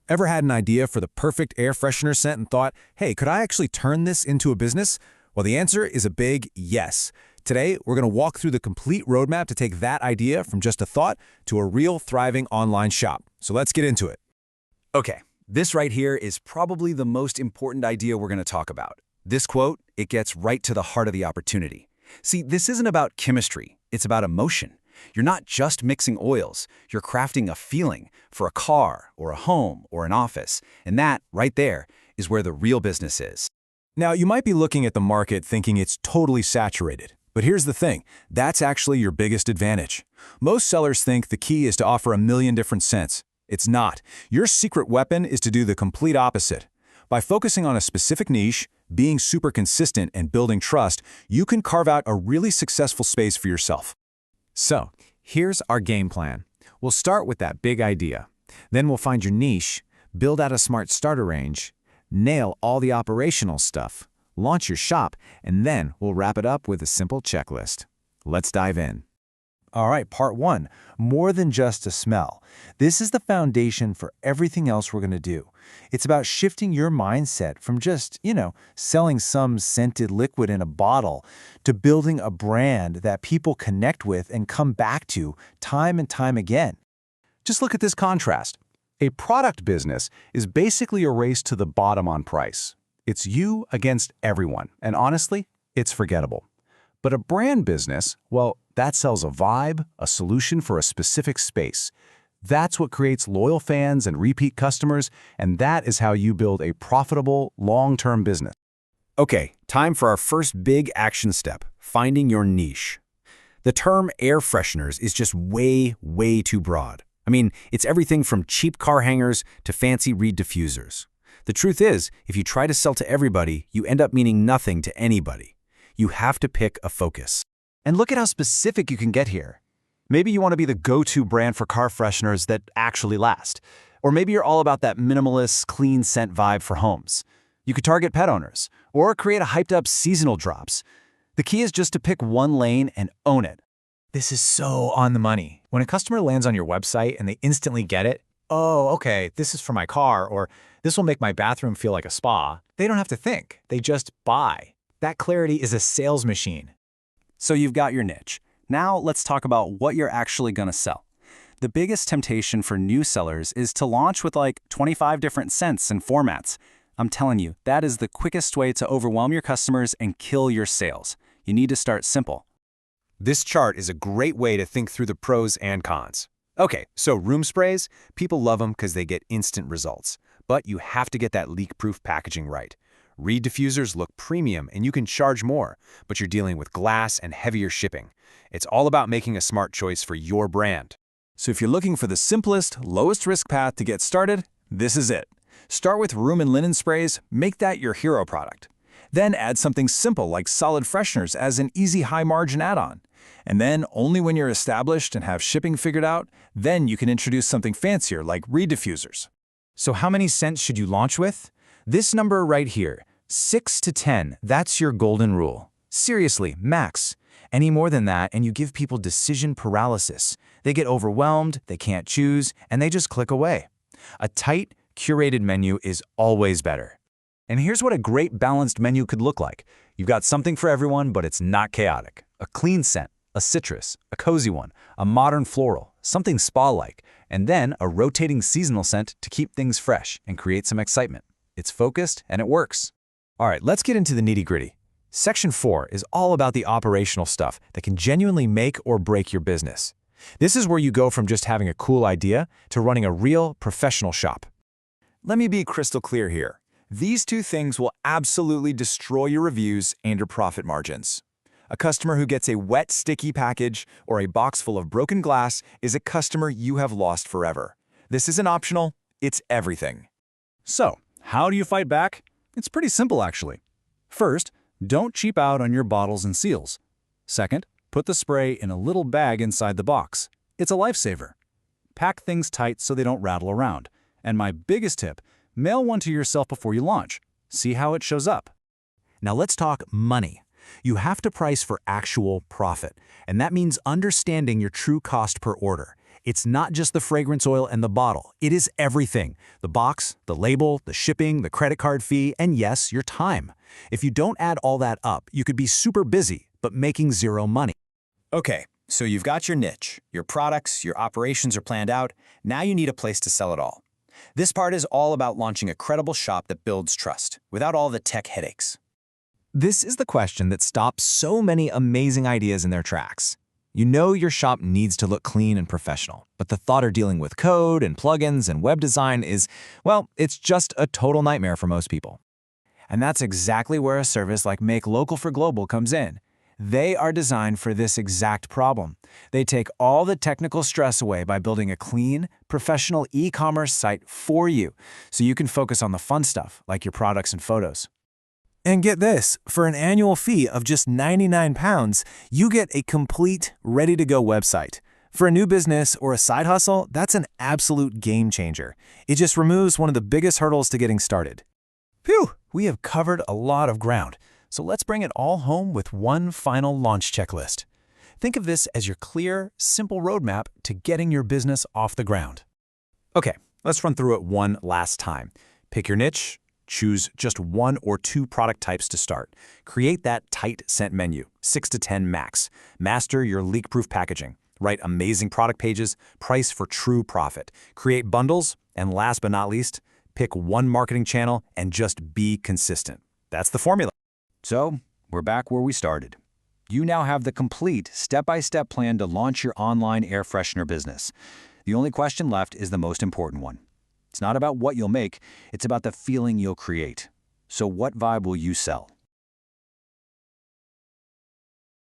Ever had an idea for the perfect air freshener scent and thought, hey, could I actually turn this into a business? Well, the answer is a big yes. Today, we're going to walk through the complete roadmap to take that idea from just a thought to a real thriving online shop. So let's get into it. Okay, this right here is probably the most important idea we're going to talk about. This quote, it gets right to the heart of the opportunity. See, this isn't about chemistry, it's about emotion. You're not just mixing oils, you're crafting a feeling for a car or a home or an office. And that, right there, is where the real business is. Now, you might be looking at the market thinking it's totally saturated. But here's the thing, that's actually your biggest advantage. Most sellers think the key is to offer a million different scents. It's not. Your secret weapon is to do the complete opposite. By focusing on a specific niche, being super consistent, and building trust, you can carve out a really successful space for yourself. So, here's our game plan. We'll start with that big idea. Then we'll find your niche, build out a smart starter range, nail all the operational stuff, launch your shop, and then we'll wrap it up with a simple checklist. Let's dive in. All right, part one, more than just a smell. This is the foundation for everything else we're going to do. It's about shifting your mindset from just, selling some scented liquid in a bottle to building a brand that people connect with and come back to time and time again. Just look at this contrast. A product business is basically a race to the bottom on price. It's you against everyone, and honestly, it's forgettable. But a brand business, well, that sells a vibe, a solution for a specific space. That's what creates loyal fans and repeat customers, and that is how you build a profitable, long-term business. Okay, time for our first big action step, finding your niche. The term air fresheners is just way, way too broad. I mean, it's everything from cheap car hangers to fancy reed diffusers. The truth is, if you try to sell to everybody, you end up meaning nothing to anybody. You have to pick a focus. And look at how specific you can get here. Maybe you want to be the go-to brand for car fresheners that actually last. Or maybe you're all about that minimalist, clean scent vibe for homes. You could target pet owners, or create a hyped-up seasonal drops. The key is just to pick one lane and own it. This is so on the money. When a customer lands on your website and they instantly get it, oh, okay, this is for my car, or this will make my bathroom feel like a spa, they don't have to think. They just buy. That clarity is a sales machine. So you've got your niche. Now let's talk about what you're actually going to sell. The biggest temptation for new sellers is to launch with like 25 different scents and formats. I'm telling you, that is the quickest way to overwhelm your customers and kill your sales. You need to start simple. This chart is a great way to think through the pros and cons. Okay, so room sprays, people love them because they get instant results. But you have to get that leak-proof packaging right. Reed diffusers look premium and you can charge more, but you're dealing with glass and heavier shipping. It's all about making a smart choice for your brand. So if you're looking for the simplest, lowest risk path to get started, this is it. Start with room and linen sprays, make that your hero product. Then add something simple like solid fresheners as an easy high-margin add-on. And then, only when you're established and have shipping figured out, then you can introduce something fancier like reed diffusers. So how many scents should you launch with? This number right here, 6 to 10, that's your golden rule. Seriously, max. Any more than that and you give people decision paralysis. They get overwhelmed, they can't choose, and they just click away. A tight, curated menu is always better. And here's what a great balanced menu could look like. You've got something for everyone, but it's not chaotic. A clean scent, a citrus, a cozy one, a modern floral, something spa-like, and then a rotating seasonal scent to keep things fresh and create some excitement. It's focused and it works. All right, let's get into the nitty-gritty. Section 4 is all about the operational stuff that can genuinely make or break your business. This is where you go from just having a cool idea to running a real professional shop. Let me be crystal clear here. These two things will absolutely destroy your reviews and your profit margins. A customer who gets a wet, sticky package or a box full of broken glass is a customer you have lost forever. This isn't optional, it's everything. So, how do you fight back? It's pretty simple, actually. First, don't cheap out on your bottles and seals. Second, put the spray in a little bag inside the box. It's a lifesaver. Pack things tight so they don't rattle around. And my biggest tip, mail one to yourself before you launch. See how it shows up. Now let's talk money. You have to price for actual profit, and that means understanding your true cost per order. It's not just the fragrance oil and the bottle. It is everything. The box, the label, the shipping, the credit card fee, and yes, your time. If you don't add all that up, you could be super busy, but making zero money. Okay, so you've got your niche, your products, your operations are planned out. Now you need a place to sell it all. This part is all about launching a credible shop that builds trust, without all the tech headaches. This is the question that stops so many amazing ideas in their tracks. You know your shop needs to look clean and professional, but the thought of dealing with code and plugins and web design is, well, it's just a total nightmare for most people. And that's exactly where a service like Make Local for Global comes in. They are designed for this exact problem. They take all the technical stress away by building a clean, professional e-commerce site for you, so you can focus on the fun stuff, like your products and photos. And get this, for an annual fee of just £99, you get a complete, ready-to-go website. For a new business or a side hustle, that's an absolute game changer. It just removes one of the biggest hurdles to getting started. Phew, we have covered a lot of ground, so let's bring it all home with one final launch checklist. Think of this as your clear, simple roadmap to getting your business off the ground. Okay, let's run through it one last time. Pick your niche. Choose just 1 or 2 product types to start. Create that tight scent menu, 6 to 10 max. Master your leak-proof packaging. Write amazing product pages, price for true profit. Create bundles, and last but not least, pick one marketing channel and just be consistent. That's the formula. So, we're back where we started. You now have the complete step-by-step plan to launch your online air freshener business. The only question left is the most important one. It's not about what you'll make, it's about the feeling you'll create. So what vibe will you sell?